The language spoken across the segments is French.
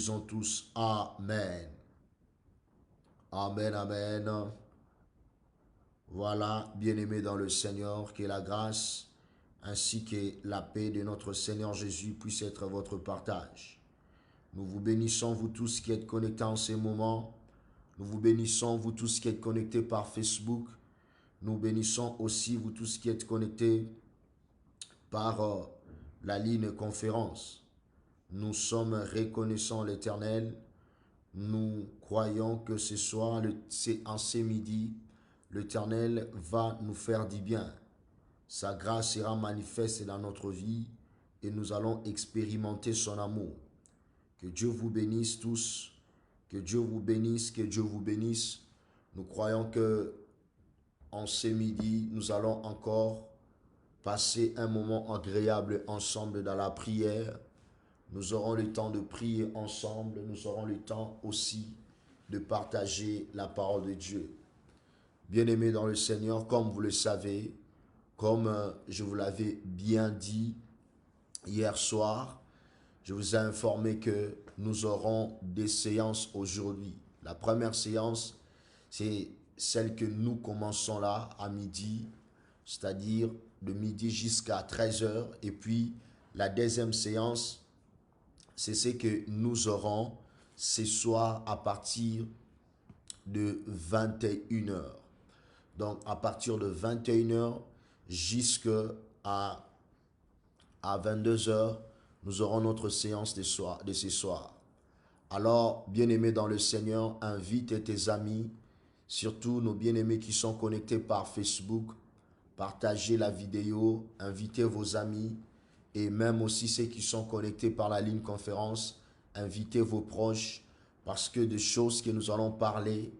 Disons tous Amen. Amen, Amen. Voilà, bien-aimés dans le Seigneur, que la grâce ainsi que la paix de notre Seigneur Jésus puisse être votre partage. Nous vous bénissons, vous tous qui êtes connectés en ces moments. Nous vous bénissons, vous tous qui êtes connectés par Facebook. Nous bénissons aussi, vous tous qui êtes connectés par la ligne conférence. Nous sommes reconnaissants l'Éternel. Nous croyons que ce soir, en ce midi, l'Éternel va nous faire du bien. Sa grâce sera manifeste dans notre vie et nous allons expérimenter son amour. Que Dieu vous bénisse tous, que Dieu vous bénisse, que Dieu vous bénisse. Nous croyons que en ce midi, nous allons encore passer un moment agréable ensemble dans la prière. Nous aurons le temps de prier ensemble. Nous aurons le temps aussi de partager la parole de Dieu. Bien-aimés dans le Seigneur, comme vous le savez, comme je vous l'avais bien dit hier soir, je vous ai informé que nous aurons des séances aujourd'hui. La première séance, c'est celle que nous commençons là à midi, c'est-à-dire de midi jusqu'à 13 heures. Et puis la deuxième séance, c'est ce que nous aurons ce soir à partir de 21 heures. Donc à partir de 21 heures jusqu'à 22 heures, nous aurons notre séance de ce soir. Alors, bien-aimés dans le Seigneur, invite tes amis, surtout nos bien-aimés qui sont connectés par Facebook, partagez la vidéo, invitez vos amis et même aussi ceux qui sont connectés par la ligne conférence, invitez vos proches parce que des choses que nous allons parler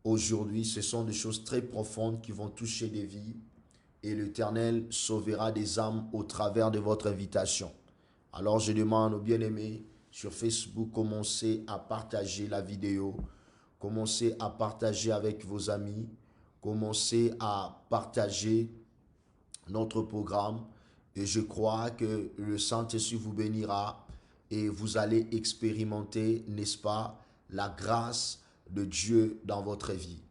aujourd'hui, ce sont des choses très profondes qui vont toucher des vies et l'Éternel sauvera des âmes au travers de votre invitation. Alors je demande aux bien-aimés sur Facebook, commencez à partager la vidéo, commencez à partager avec vos amis, commencez à partager notre programme et je crois que le Saint-Esprit vous bénira et vous allez expérimenter, n'est-ce pas, la grâce de Dieu dans votre vie.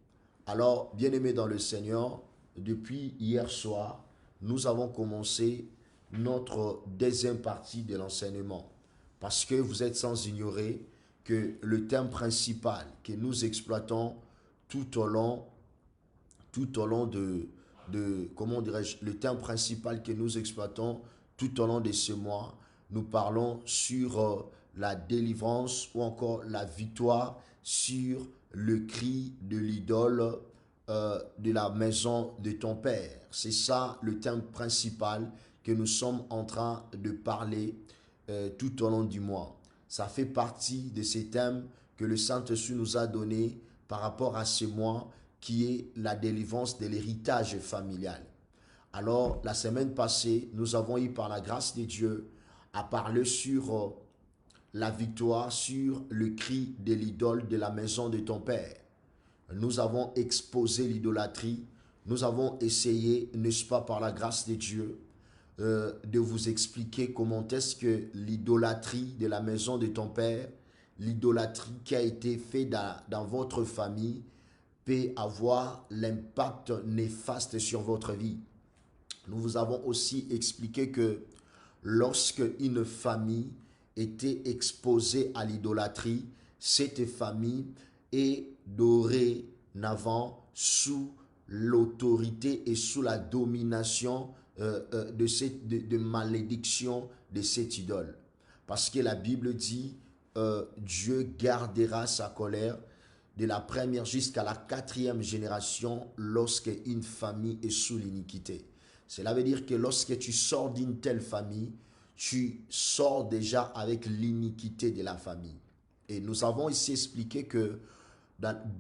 Alors, bien-aimés dans le Seigneur, depuis hier soir, nous avons commencé notre deuxième partie de l'enseignement. Parce que vous êtes sans ignorer que le thème principal que nous exploitons tout au long comment dirais-je, le thème principal que nous exploitons tout au long de ce mois, nous parlons sur la délivrance ou encore la victoire sur le cri de l'idole de la maison de ton père. C'est ça le thème principal que nous sommes en train de parler tout au long du mois. Ça fait partie de ces thèmes que le Saint-Esprit nous a donnés par rapport à ce mois qui est la délivrance de l'héritage familial. Alors, la semaine passée, nous avons eu par la grâce de Dieu à parler sur la victoire sur le cri de l'idole de la maison de ton père. Nous avons exposé l'idolâtrie. Nous avons essayé, n'est-ce pas, par la grâce de Dieu, de vous expliquer comment est-ce que l'idolâtrie de la maison de ton père, l'idolâtrie qui a été faite dans votre famille, peut avoir l'impact néfaste sur votre vie. Nous vous avons aussi expliqué que lorsque une famille était exposée à l'idolâtrie, cette famille est dorénavant sous l'autorité et sous la domination de malédiction de cette idole. Parce que la Bible dit, Dieu gardera sa colère de la première jusqu'à la quatrième génération lorsque une famille est sous l'iniquité. Cela veut dire que lorsque tu sors d'une telle famille, tu sors déjà avec l'iniquité de la famille. Et nous avons ici expliqué que,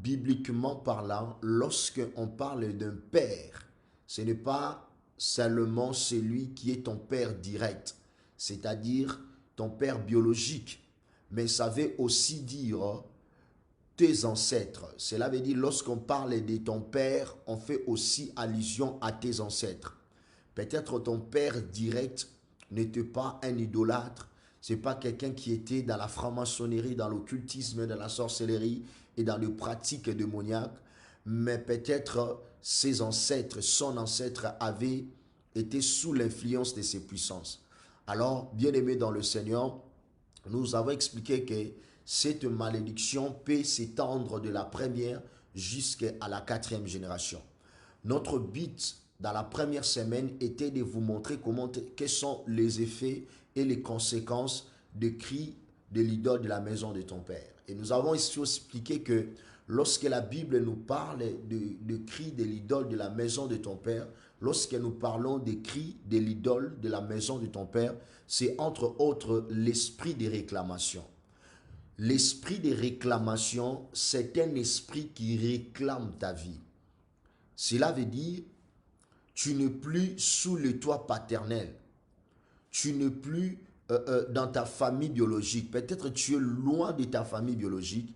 bibliquement parlant, lorsqu'on parle d'un père, ce n'est pas seulement celui qui est ton père direct, c'est-à-dire ton père biologique, mais ça veut aussi dire tes ancêtres. Cela veut dire lorsqu'on parle de ton père, on fait aussi allusion à tes ancêtres. Peut-être ton père direct n'était pas un idolâtre, Ce n'est pas quelqu'un qui était dans la franc-maçonnerie, dans l'occultisme, dans la sorcellerie et dans les pratiques démoniaques, mais peut-être ses ancêtres, son ancêtre avait été sous l'influence de ces puissances. Alors, bien-aimés dans le Seigneur, nous avons expliqué que cette malédiction peut s'étendre de la première jusqu'à la quatrième génération. Notre but dans la première semaine était de vous montrer quels sont les effets et les conséquences des cris de l'idole de la maison de ton père. Et nous avons ici expliqué que lorsque la Bible nous parle de cris de l'idole de la maison de ton père, lorsque nous parlons des cris de l'idole de la maison de ton père, c'est entre autres l'esprit de réclamation. L'esprit de réclamation, c'est un esprit qui réclame ta vie. Cela veut dire, tu n'es plus sous le toit paternel. Tu n'es plus dans ta famille biologique. Peut-être tu es loin de ta famille biologique,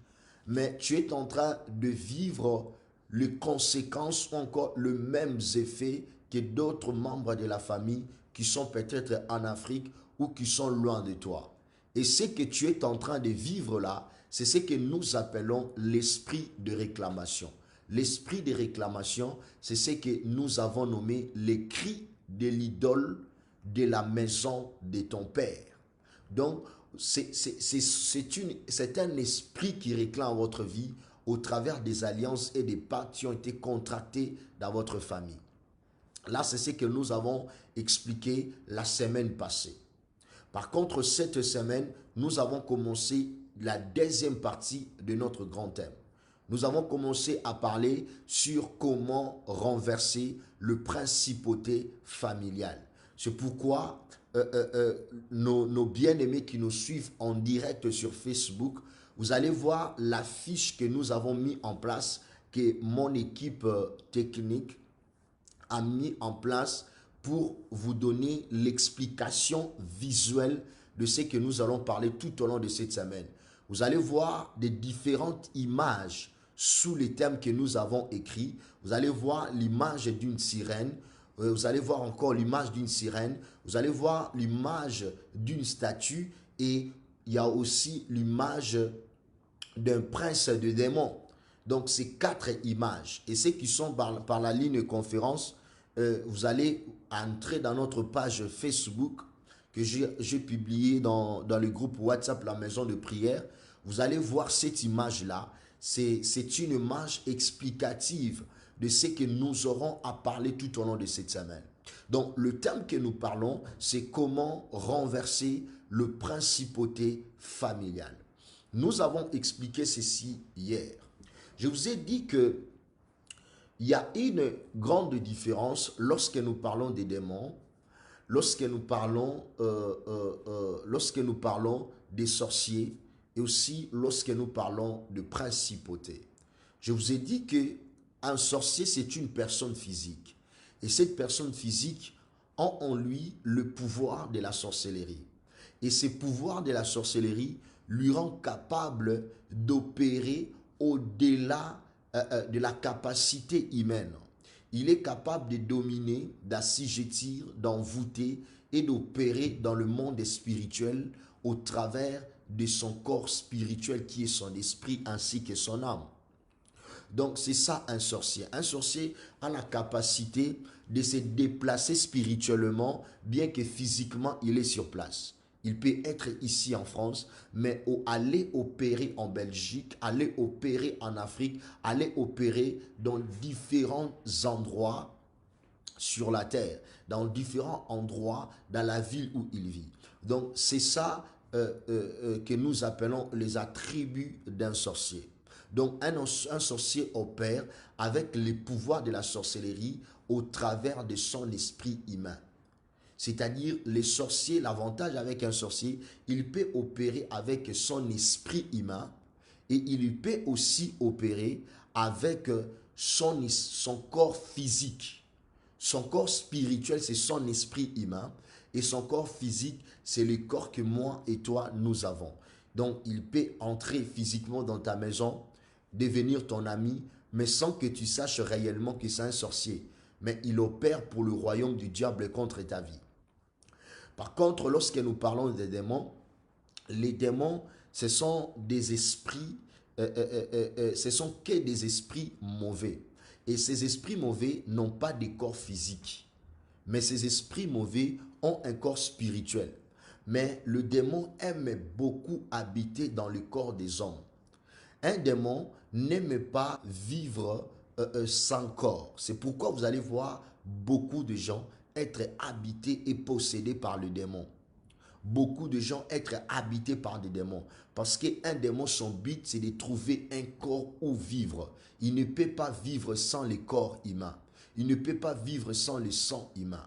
mais tu es en train de vivre les conséquences ou encore les mêmes effets que d'autres membres de la famille qui sont peut-être en Afrique ou qui sont loin de toi. Et ce que tu es en train de vivre là, c'est ce que nous appelons l'esprit de réclamation. L'esprit de réclamation, c'est ce que nous avons nommé les cris de l'idole de la maison de ton père. Donc, c'est un esprit qui réclame votre vie au travers des alliances et des pactes qui ont été contractés dans votre famille. Là, c'est ce que nous avons expliqué la semaine passée. Par contre, cette semaine, nous avons commencé la deuxième partie de notre grand thème. Nous avons commencé à parler sur comment renverser le principauté familiale. C'est pourquoi nos bien-aimés qui nous suivent en direct sur Facebook, vous allez voir la fiche que nous avons mis en place, que mon équipe technique a mis en place pour vous donner l'explication visuelle de ce que nous allons parler tout au long de cette semaine. Vous allez voir des différentes images sous les thèmes que nous avons écrits. Vous allez voir l'image d'une sirène. Vous allez voir encore l'image d'une sirène. Vous allez voir l'image d'une statue. Et il y a aussi l'image d'un prince de démons. Donc, c'est 4 images. Et ceux qui sont par la ligne conférence, vous allez entrer dans notre page Facebook que j'ai publiée dans le groupe WhatsApp, la maison de prière. Vous allez voir cette image-là. C'est une image explicative de ce que nous aurons à parler tout au long de cette semaine. Donc, le thème que nous parlons, c'est comment renverser le principauté familiale. Nous avons expliqué ceci hier. Je vous ai dit que il y a une grande différence lorsque nous parlons des démons, lorsque nous parlons des sorciers et aussi lorsque nous parlons de principauté. Je vous ai dit qu'un sorcier, c'est une personne physique. Et cette personne physique a en lui le pouvoir de la sorcellerie. Et ce pouvoir de la sorcellerie lui rend capable d'opérer au-delà de la capacité humaine. Il est capable de dominer, d'assujettir, d'envoûter et d'opérer dans le monde spirituel au travers de son corps spirituel qui est son esprit ainsi que son âme. Donc c'est ça un sorcier. Un sorcier a la capacité de se déplacer spirituellement bien que physiquement il est sur place. Il peut être ici en France, mais aller opérer en Belgique, aller opérer en Afrique, aller opérer dans différents endroits sur la terre, dans différents endroits dans la ville où il vit. Donc c'est ça que nous appelons les attributs d'un sorcier. Donc un sorcier opère avec les pouvoirs de la sorcellerie au travers de son esprit humain. C'est-à-dire les sorciers, l'avantage avec un sorcier, il peut opérer avec son esprit humain et il peut aussi opérer avec son corps physique. Son corps spirituel, c'est son esprit humain et son corps physique, c'est le corps que moi et toi, nous avons. Donc, il peut entrer physiquement dans ta maison, devenir ton ami, mais sans que tu saches réellement que c'est un sorcier. Mais il opère pour le royaume du diable contre ta vie. Par contre, lorsque nous parlons des démons, les démons, ce sont des esprits, ce sont que des esprits mauvais. Et ces esprits mauvais n'ont pas de corps physique. Mais ces esprits mauvais ont un corps spirituel. Mais le démon aime beaucoup habiter dans le corps des hommes. Un démon n'aime pas vivre sans corps. C'est pourquoi vous allez voir beaucoup de gens être habités et possédés par le démon. Beaucoup de gens être habités par des démons. Parce qu'un démon, son but, c'est de trouver un corps où vivre. Il ne peut pas vivre sans le corps humain. Il ne peut pas vivre sans le sang humain.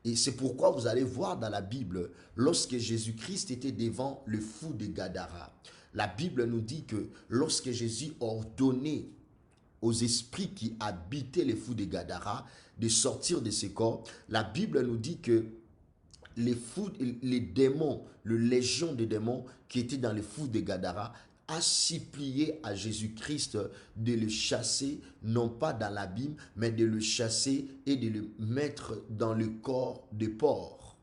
Et c'est pourquoi vous allez voir dans la Bible, lorsque Jésus-Christ était devant le fou de Gadara, la Bible nous dit que lorsque Jésus ordonnait aux esprits qui habitaient les fous de Gadara de sortir de ces corps, la Bible nous dit que les fous, les démons, le légion de démons qui étaient dans les fous de Gadara a supplié à Jésus-Christ de le chasser, non pas dans l'abîme, mais de le chasser et de le mettre dans le corps de porc.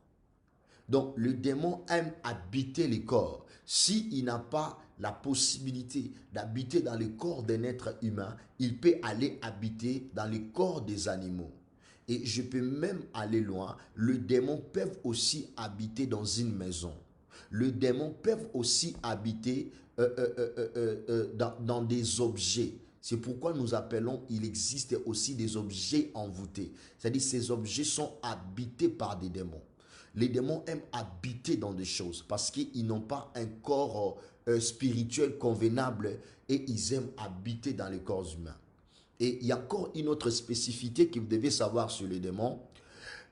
Donc le démon aime habiter les corps. S'il n'a pas la possibilité d'habiter dans le corps d'un être humain, il peut aller habiter dans le corps des animaux. Et je peux même aller loin, le démon peut aussi habiter dans une maison. Le démon peut aussi habiter dans des objets. C'est pourquoi nous appelons, il existe aussi des objets envoûtés. C'est-à-dire ces objets sont habités par des démons. Les démons aiment habiter dans des choses parce qu'ils n'ont pas un corps spirituel convenable et ils aiment habiter dans les corps humains. Et il y a encore une autre spécificité que vous devez savoir sur les démons.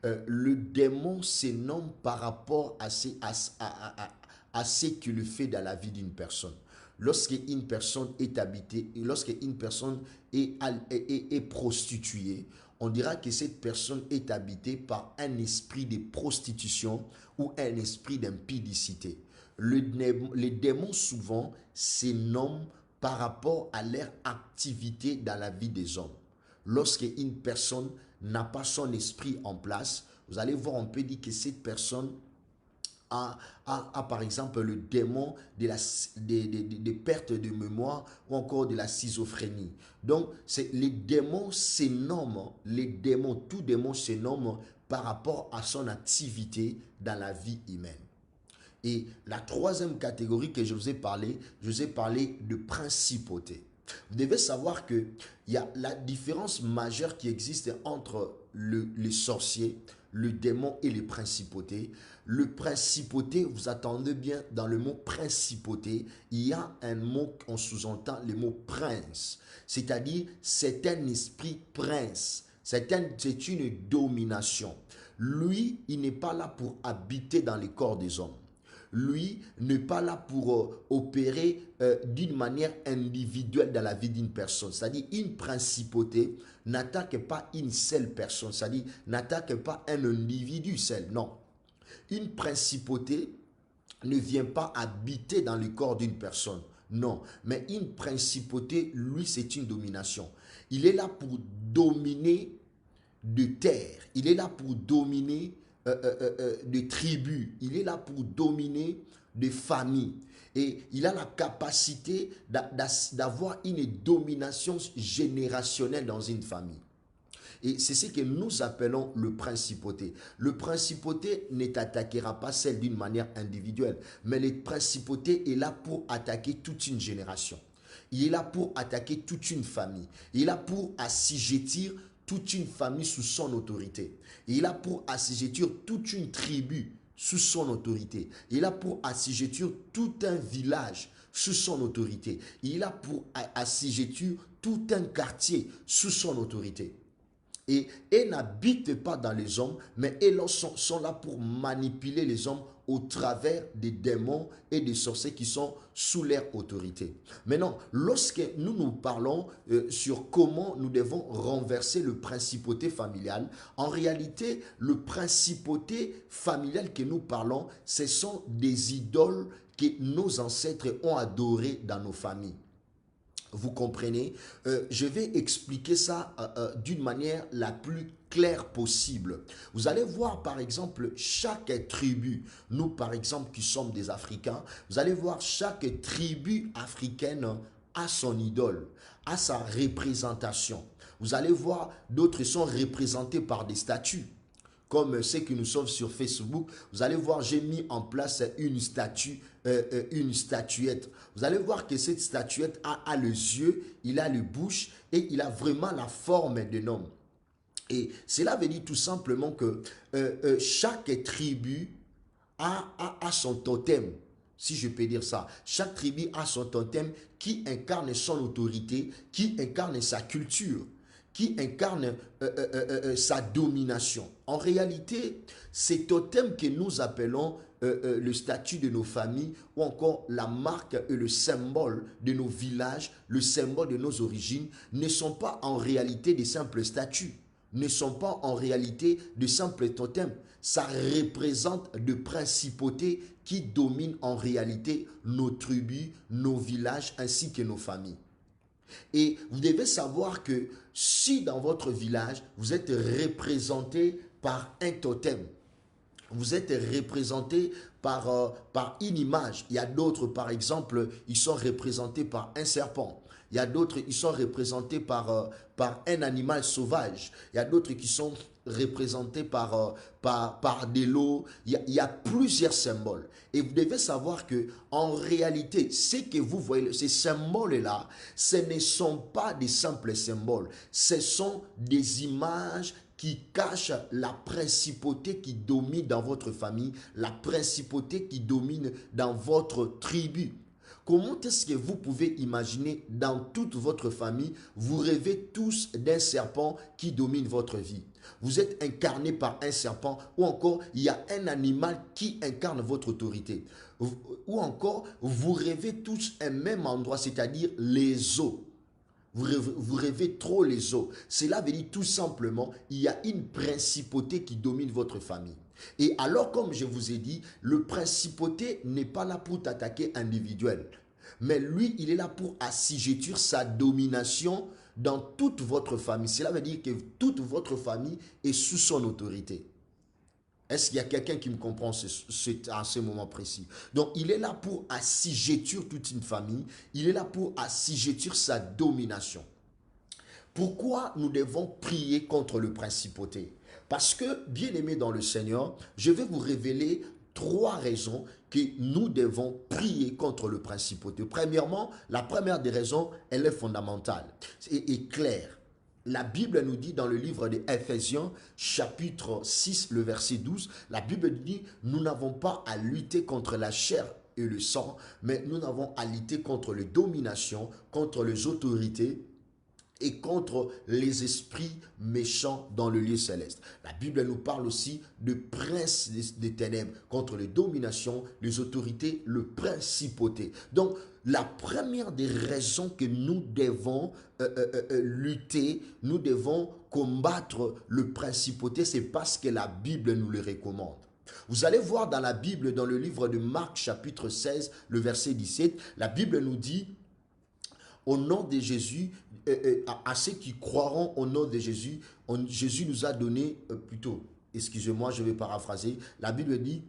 Le démon se nomme par rapport à ce qu'il fait dans la vie d'une personne. Lorsqu'une personne est habitée, lorsqu'une personne est prostituée, on dira que cette personne est habitée par un esprit de prostitution ou un esprit d'impudicité. Les démons souvent se nomment par rapport à leur activité dans la vie des hommes. Lorsqu'une personne n'a pas son esprit en place, vous allez voir, on peut dire que cette personne a par exemple le démon de perte de mémoire ou encore de la schizophrénie. Donc, les démons se nomment, tout démon se nomme par rapport à son activité dans la vie humaine. Et la troisième catégorie que je vous ai parlé de principauté. Vous devez savoir qu'il y a la différence majeure qui existe entre les sorciers, le démon et les principautés. Le principauté, vous attendez bien dans le mot principauté, il y a un mot qu'on sous-entend, le mot prince. C'est-à-dire, c'est un esprit prince. C'est une domination. Lui, il n'est pas là pour habiter dans les corps des hommes. Lui n'est pas là pour opérer d'une manière individuelle dans la vie d'une personne. C'est-à-dire, une principauté n'attaque pas une seule personne. C'est-à-dire, n'attaque pas un individu seul. Non. Une principauté ne vient pas habiter dans le corps d'une personne. Non. Mais une principauté, lui, c'est une domination. Il est là pour dominer de terre. Il est là pour dominer de tribus. Il est là pour dominer de familles. Et il a la capacité d'avoir une domination générationnelle dans une famille. Et c'est ce que nous appelons le principauté. Le principauté ne t'attaquera pas celle d'une manière individuelle, mais le principauté est là pour attaquer toute une génération. Il est là pour attaquer toute une famille. Il est là pour assujettir toute une famille sous son autorité. Il est là pour assujettir toute une tribu sous son autorité. Il est là pour assujettir tout un village sous son autorité. Il est là pour assujettir tout un quartier sous son autorité. Et elles n'habitent pas dans les hommes, mais elles sont là pour manipuler les hommes au travers des démons et des sorciers qui sont sous leur autorité. Maintenant, lorsque nous parlons sur comment nous devons renverser le principauté familial, en réalité, le principauté familial que nous parlons, ce sont des idoles que nos ancêtres ont adorées dans nos familles. Vous comprenez? Je vais expliquer ça d'une manière la plus claire possible. Vous allez voir par exemple chaque tribu, nous par exemple qui sommes des Africains, vous allez voir chaque tribu africaine a son idole, a sa représentation. Vous allez voir d'autres sont représentés par des statues. Comme ceux qui nous suivent sur Facebook, vous allez voir, j'ai mis en place une statue, une statuette. Vous allez voir que cette statuette a les yeux, il a les bouches et il a vraiment la forme d'un homme. Et cela veut dire tout simplement que chaque tribu a son totem, si je peux dire ça. Chaque tribu a son totem qui incarne son autorité, qui incarne sa culture, qui incarne sa domination. En réalité, ces totems que nous appelons le statut de nos familles ou encore la marque et le symbole de nos villages, le symbole de nos origines, ne sont pas en réalité des simples statues, ne sont pas en réalité de simples totems. Ça représente des principautés qui dominent en réalité nos tribus, nos villages ainsi que nos familles. Et vous devez savoir que si dans votre village, vous êtes représenté par un totem, vous êtes représenté par une image. Il y a d'autres, par exemple, ils sont représentés par un serpent. Il y a d'autres, ils sont représentés par un animal sauvage. Il y a d'autres qui sont représentés par des lots. Il y a plusieurs symboles. Et vous devez savoir que en réalité, ce que vous voyez, ces symboles-là, ce ne sont pas des simples symboles. Ce sont des images qui cachent la principauté qui domine dans votre famille, la principauté qui domine dans votre tribu. Comment est-ce que vous pouvez imaginer dans toute votre famille, vous rêvez tous d'un serpent qui domine votre vie? Vous êtes incarné par un serpent ou encore il y a un animal qui incarne votre autorité. Ou encore vous rêvez tous un même endroit, c'est-à-dire les eaux. Vous rêvez trop les eaux. Cela veut dire tout simplement, il y a une principauté qui domine votre famille. Et alors, comme je vous ai dit, le principauté n'est pas là pour t'attaquer individuel. Mais lui, il est là pour assujettir sa domination dans toute votre famille. Cela veut dire que toute votre famille est sous son autorité. Est-ce qu'il y a quelqu'un qui me comprend à ce moment précis? Donc, il est là pour assujettir toute une famille. Il est là pour assujettir sa domination. Pourquoi nous devons prier contre le principauté? Parce que, bien-aimés dans le Seigneur, je vais vous révéler 3 raisons que nous devons prier contre le principauté. Premièrement, la première des raisons, elle est fondamentale et claire. La Bible nous dit dans le livre des Éphésiens, chapitre 6, le verset 12, la Bible dit, nous n'avons pas à lutter contre la chair et le sang, mais nous avons à lutter contre les dominations, contre les autorités, et contre les esprits méchants dans le lieu céleste. La Bible nous parle aussi de prince des ténèbres, contre les dominations, les autorités, le principauté. Donc, la première des raisons que nous devons lutter, nous devons combattre le principauté, c'est parce que la Bible nous le recommande. Vous allez voir dans la Bible, dans le livre de Marc, chapitre 16, le verset 17, la Bible nous dit, au nom de Jésus, à ceux qui croiront au nom de Jésus, Jésus nous a donné, plutôt, excusez-moi, je vais paraphraser, la Bible dit,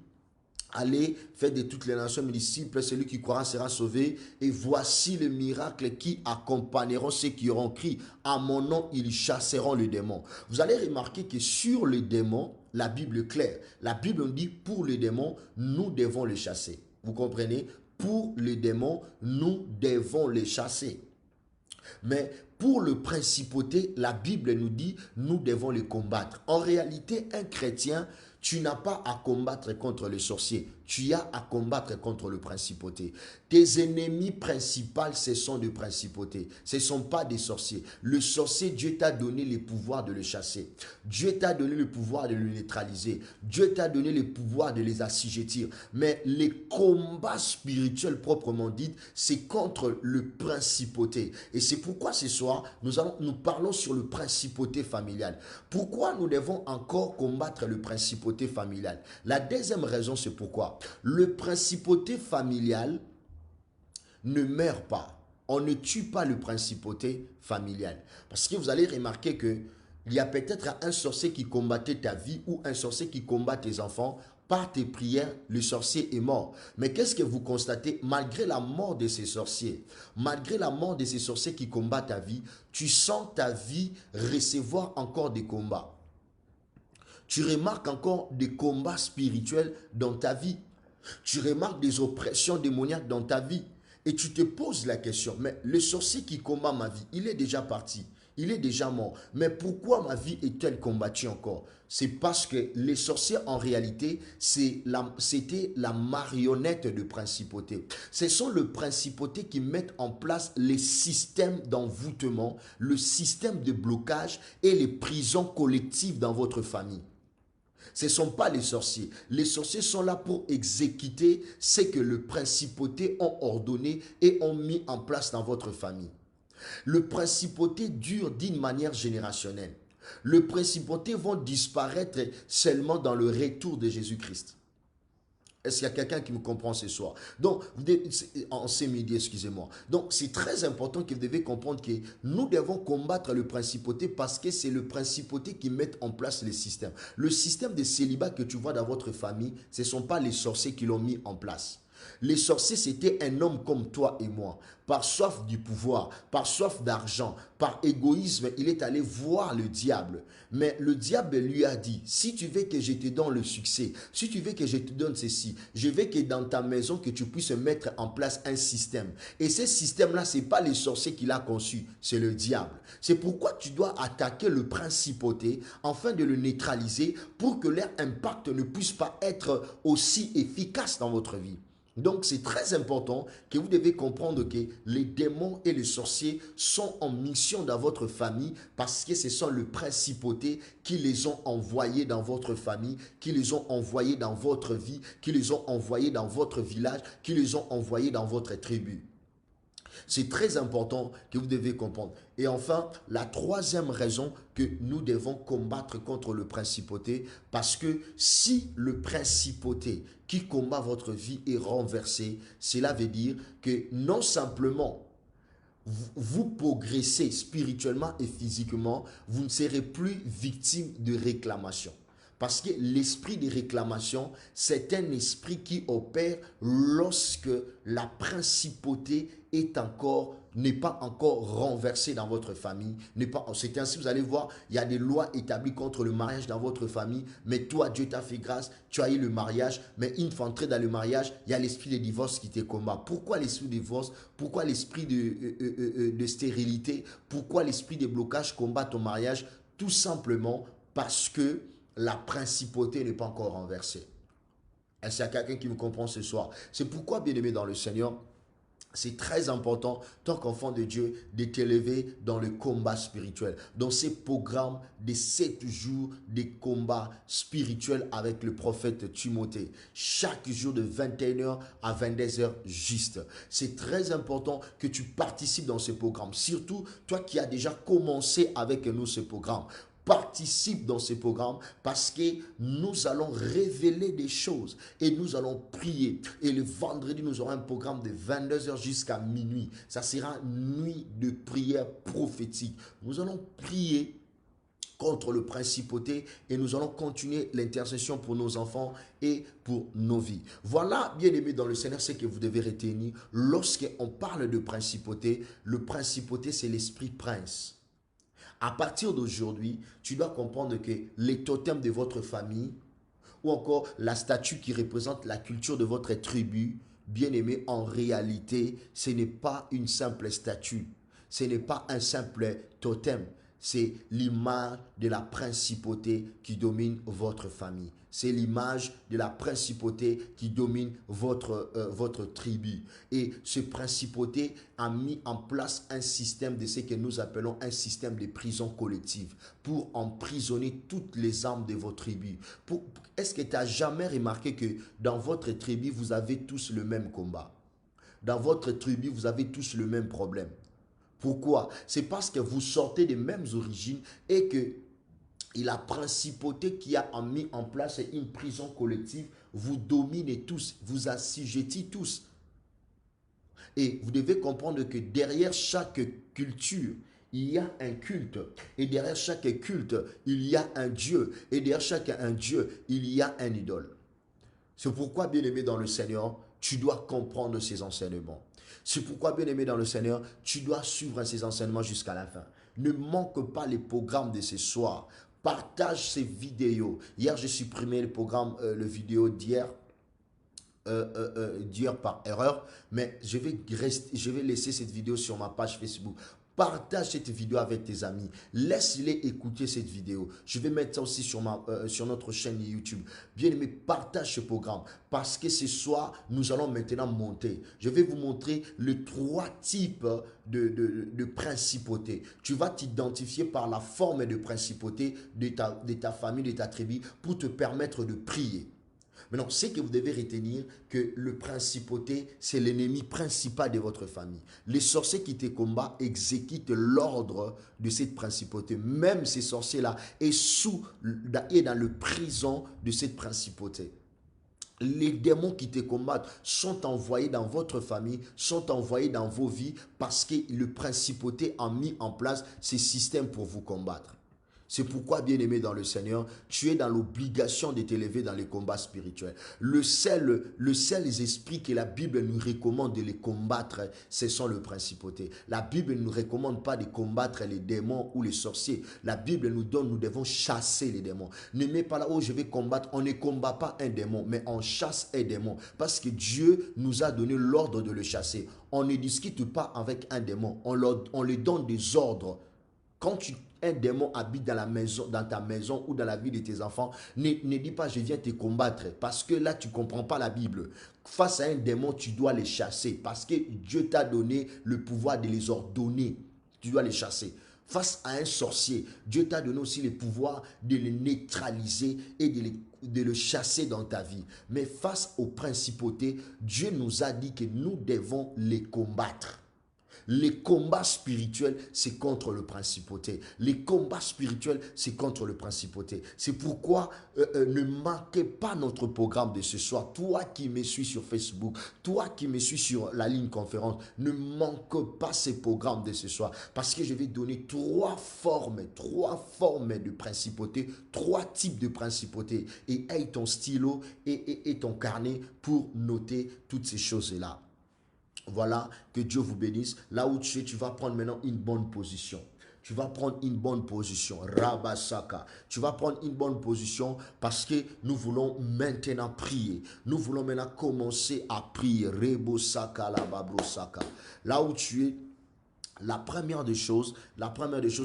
allez, faites de toutes les nations mes disciples, celui qui croira sera sauvé, et voici les miracles qui accompagneront ceux qui auront crié, à mon nom, ils chasseront les démons. Vous allez remarquer que sur les démons, la Bible est claire. La Bible nous dit, pour les démons, nous devons les chasser. Vous comprenez? Pour les démons, nous devons les chasser. Mais pour le principauté, la Bible nous dit, nous devons les combattre. En réalité, un chrétien, tu n'as pas à combattre contre les sorciers. Tu as à combattre contre le principauté. Tes ennemis principaux, ce sont des principautés. Ce ne sont pas des sorciers. Le sorcier, Dieu t'a donné le pouvoir de le chasser. Dieu t'a donné le pouvoir de le neutraliser. Dieu t'a donné le pouvoir de les assujettir. Mais les combats spirituels proprement dit, c'est contre le principauté. Et c'est pourquoi ce soir, nous parlons sur le principauté familial. Pourquoi nous devons encore combattre le principauté familial? La deuxième raison, c'est pourquoi le principauté familial ne meurt pas. On ne tue pas le principauté familial. Parce que vous allez remarquer que il y a peut-être un sorcier qui combattait ta vie ou un sorcier qui combat tes enfants. Par tes prières, le sorcier est mort. Mais qu'est-ce que vous constatez? Malgré la mort de ces sorciers, malgré la mort de ces sorciers qui combattent ta vie, tu sens ta vie recevoir encore des combats. Tu remarques encore des combats spirituels dans ta vie. Tu remarques des oppressions démoniaques dans ta vie. Et tu te poses la question, mais le sorcier qui combat ma vie, il est déjà parti. Il est déjà mort. Mais pourquoi ma vie est-elle combattue encore? C'est parce que les sorciers, en réalité, c'était la marionnette de principauté. Ce sont les principautés qui mettent en place les systèmes d'envoûtement, le système de blocage et les prisons collectives dans votre famille. Ce ne sont pas les sorciers. Les sorciers sont là pour exécuter ce que les principautés ont ordonné et ont mis en place dans votre famille. Le principauté dure d'une manière générationnelle. Les principautés vont disparaître seulement dans le retour de Jésus-Christ. Est-ce qu'il y a quelqu'un qui me comprend ce soir? Donc, en ce midi, excusez-moi. Donc, c'est très important que vous devez comprendre que nous devons combattre le principauté parce que c'est le principauté qui met en place les systèmes. Le système de célibat que tu vois dans votre famille, ce ne sont pas les sorciers qui l'ont mis en place. Les sorciers, c'était un homme comme toi et moi. Par soif du pouvoir, par soif d'argent, par égoïsme, il est allé voir le diable. Mais le diable lui a dit, si tu veux que je te donne le succès, si tu veux que je te donne ceci, je veux que dans ta maison, que tu puisses mettre en place un système. Et ce système-là, ce n'est pas les sorciers qui l'ont conçu, c'est le diable. C'est pourquoi tu dois attaquer le principauté afin de le neutraliser pour que leur impact ne puisse pas être aussi efficace dans votre vie. Donc, c'est très important que vous devez comprendre que les démons et les sorciers sont en mission dans votre famille parce que ce sont les principautés qui les ont envoyés dans votre famille, qui les ont envoyés dans votre vie, qui les ont envoyés dans votre village, qui les ont envoyés dans votre tribu. C'est très important que vous devez comprendre. Et enfin, la troisième raison que nous devons combattre contre le principauté, parce que si le principauté qui combat votre vie est renversé, cela veut dire que non simplement vous progressez spirituellement et physiquement, vous ne serez plus victime de réclamation. Parce que l'esprit de réclamation, c'est un esprit qui opère lorsque la principauté n'est pas encore renversée dans votre famille. C'est ainsi, vous allez voir, il y a des lois établies contre le mariage dans votre famille, mais toi, Dieu t'a fait grâce, tu as eu le mariage, mais une fois entré dans le mariage, il y a l'esprit de divorce qui te combat. Pourquoi l'esprit de divorce? Pourquoi l'esprit de stérilité? Pourquoi l'esprit de blocage combat ton mariage? Tout simplement parce que la principauté n'est pas encore renversée. Est-ce qu'il y a quelqu'un qui me comprend ce soir? C'est pourquoi, bien-aimé dans le Seigneur, c'est très important, tant qu'enfant de Dieu, de t'élever dans le combat spirituel. Dans ces programmes de 7 jours de combat spirituel avec le prophète Timothée. Chaque jour de 21h à 22h juste. C'est très important que tu participes dans ce programme. Surtout, toi qui as déjà commencé avec nous ce programme. Participe dans ce programme parce que nous allons révéler des choses et nous allons prier. Et le vendredi, nous aurons un programme de 22h jusqu'à minuit. Ça sera une nuit de prière prophétique. Nous allons prier contre le principauté et nous allons continuer l'intercession pour nos enfants et pour nos vies. Voilà, bien aimé dans le Seigneur, ce que vous devez retenir. Lorsqu'on parle de principauté, le principauté, c'est l'esprit prince. À partir d'aujourd'hui, tu dois comprendre que les totems de votre famille ou encore la statue qui représente la culture de votre tribu, bien aimé, en réalité, ce n'est pas une simple statue. Ce n'est pas un simple totem. C'est l'image de la principauté qui domine votre famille. C'est l'image de la principauté qui domine votre tribu. Et ce principauté a mis en place un système de ce que nous appelons un système de prison collective pour emprisonner toutes les âmes de vos tribus. Est-ce que tu n'as jamais remarqué que dans votre tribu, vous avez tous le même combat? Dans votre tribu, vous avez tous le même problème. Pourquoi? C'est parce que vous sortez des mêmes origines et que la principauté qui a mis en place une prison collective vous domine tous, vous assujettit tous. Et vous devez comprendre que derrière chaque culture, il y a un culte. Et derrière chaque culte, il y a un Dieu. Et derrière chaque un Dieu, il y a un idole. C'est pourquoi, bien-aimé dans le Seigneur, tu dois comprendre ces enseignements. C'est pourquoi, bien-aimé dans le Seigneur, tu dois suivre ces enseignements jusqu'à la fin. Ne manque pas les programmes de ce soir. Partage ces vidéos. Hier, j'ai supprimé le programme, le vidéo d'hier. D'hier par erreur, mais je vais laisser cette vidéo sur ma page Facebook. Partage cette vidéo avec tes amis. Laisse-les écouter cette vidéo. Je vais mettre ça aussi sur notre chaîne YouTube. Bien aimé, partage ce programme parce que ce soir, nous allons maintenant monter. Je vais vous montrer les 3 types de principautés. Tu vas t'identifier par la forme de principauté de ta famille, de ta tribu pour te permettre de prier. Maintenant, c'est que vous devez retenir que le principauté, c'est l'ennemi principal de votre famille. Les sorciers qui te combattent exécutent l'ordre de cette principauté. Même ces sorciers-là est dans le prison de cette principauté. Les démons qui te combattent sont envoyés dans votre famille, sont envoyés dans vos vies parce que le principauté a mis en place ces systèmes pour vous combattre. C'est pourquoi, bien-aimé dans le Seigneur, tu es dans l'obligation de t'élever dans les combats spirituels. Le seul esprit que la Bible nous recommande de les combattre, ce sont les principautés. La Bible ne nous recommande pas de combattre les démons ou les sorciers. La Bible nous devons chasser les démons. Ne mets pas là où je vais combattre. On ne combat pas un démon, mais on chasse un démon. Parce que Dieu nous a donné l'ordre de le chasser. On ne discute pas avec un démon. On lui donne des ordres. Quand un démon habite dans ta maison ou dans la vie de tes enfants, ne dis pas je viens te combattre parce que là tu ne comprends pas la Bible. Face à un démon, tu dois les chasser parce que Dieu t'a donné le pouvoir de les ordonner. Tu dois les chasser. Face à un sorcier, Dieu t'a donné aussi le pouvoir de les neutraliser et de le chasser dans ta vie. Mais face aux principautés, Dieu nous a dit que nous devons les combattre. Les combats spirituels, c'est contre le principauté. Les combats spirituels, c'est contre le principauté. C'est pourquoi ne manquez pas notre programme de ce soir. Toi qui me suis sur Facebook, toi qui me suis sur la ligne conférence, ne manque pas ces programmes de ce soir. Parce que je vais donner 3 formes de principauté, 3 types de principauté. Et aie ton stylo et ton carnet pour noter toutes ces choses-là. Voilà, que Dieu vous bénisse. Là où tu es, tu vas prendre maintenant une bonne position. Tu vas prendre une bonne position. Rabasaka. Tu vas prendre une bonne position parce que nous voulons maintenant prier. Nous voulons maintenant commencer à prier. Rebosaka, lababrosaka. Là où tu es, la première des choses,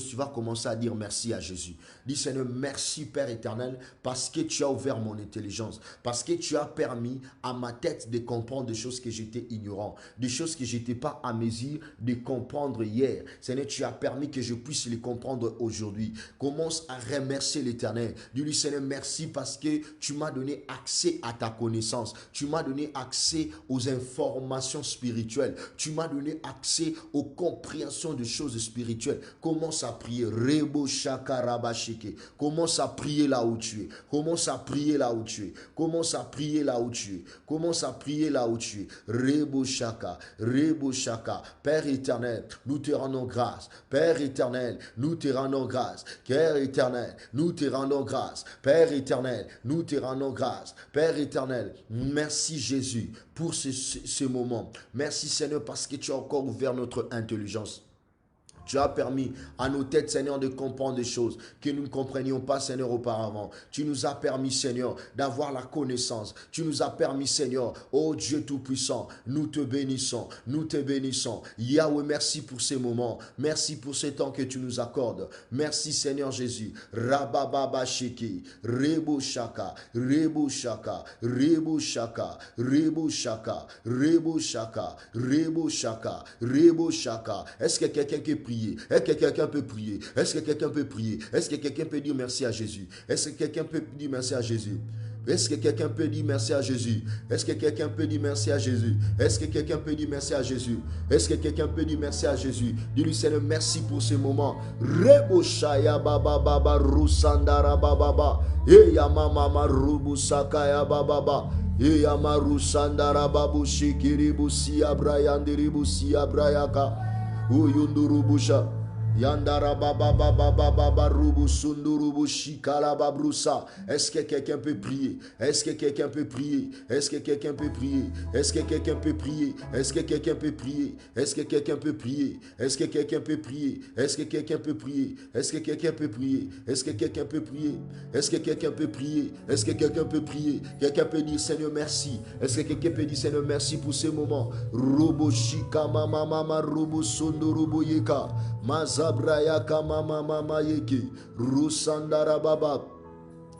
tu vas commencer à dire merci à Jésus. Dis Seigneur, merci Père éternel parce que tu as ouvert mon intelligence, parce que tu as permis à ma tête de comprendre des choses que j'étais ignorant, des choses que je n'étais pas à mesure de comprendre hier. Seigneur, tu as permis que je puisse les comprendre aujourd'hui. Commence à remercier l'Éternel. Dis-lui Seigneur, merci parce que tu m'as donné accès à ta connaissance. Tu m'as donné accès aux informations spirituelles. Tu m'as donné accès aux compréhensions de choses spirituelles. Commence à prier. Rebo shaka rabashike. Commence à prier là où tu es. Commence à prier là où tu es. Commence à prier là où tu es. Commence à prier là où tu es. Rebo shaka. Rebo shaka. Père éternel, nous te rendons grâce. Père éternel, nous te rendons grâce. Père éternel, nous te rendons grâce. Père éternel, nous te rendons grâce. Père éternel, merci Jésus pour ce moment. Merci Seigneur parce que tu as encore ouvert notre intelligence. Tu as permis à nos têtes, Seigneur, de comprendre des choses que nous ne comprenions pas, Seigneur, auparavant. Tu nous as permis, Seigneur, d'avoir la connaissance. Tu nous as permis, Seigneur, oh Dieu Tout-Puissant, nous te bénissons, nous te bénissons. Yahweh, merci pour ces moments. Merci pour ces temps que tu nous accordes. Merci, Seigneur Jésus. Rabababa Sheki, Rebo Shaka, Rebo Shaka, Rebo Shaka, Rebo Shaka, Rebo Shaka, Rebo Shaka, Rebo Shaka. Est-ce que quelqu'un qui prie? Est-ce que quelqu'un peut prier? Est-ce que quelqu'un peut prier? Est-ce que quelqu'un peut dire merci à Jésus? Est-ce que quelqu'un peut dire merci à Jésus? Est-ce que quelqu'un peut dire merci à Jésus? Est-ce que quelqu'un peut dire merci à Jésus? Est-ce que quelqu'un peut dire merci à Jésus? Est-ce que quelqu'un peut dire merci à Jésus? Dis-lui Seigneur, merci pour ce moment. Reboshaya baba baba rusandara baba baba. Eya mama rubu sakaya baba baba. Yamaru Sandara Babu Shikiribusi Abrayandiribusi Abrayaka. Uyundurubusha. Yandara baba baba baba rubu sundurubu shikala babrusa. Est-ce que quelqu'un peut prier? Est-ce que quelqu'un peut prier? Est-ce que quelqu'un peut prier? Est-ce que quelqu'un peut prier? Est-ce que quelqu'un peut prier? Est-ce que quelqu'un peut prier? Est-ce que quelqu'un peut prier? Est-ce que quelqu'un peut prier? Est-ce que quelqu'un peut prier? Est-ce que quelqu'un peut prier? Est-ce que quelqu'un peut prier? Est-ce que quelqu'un peut prier? Quelqu'un peut dire Seigneur merci. Est-ce que quelqu'un peut dire Seigneur merci pour ce moment? Rubu shika mama mama rubu sundurubu yeka. Mazabraya kama mama yeke rusandara baba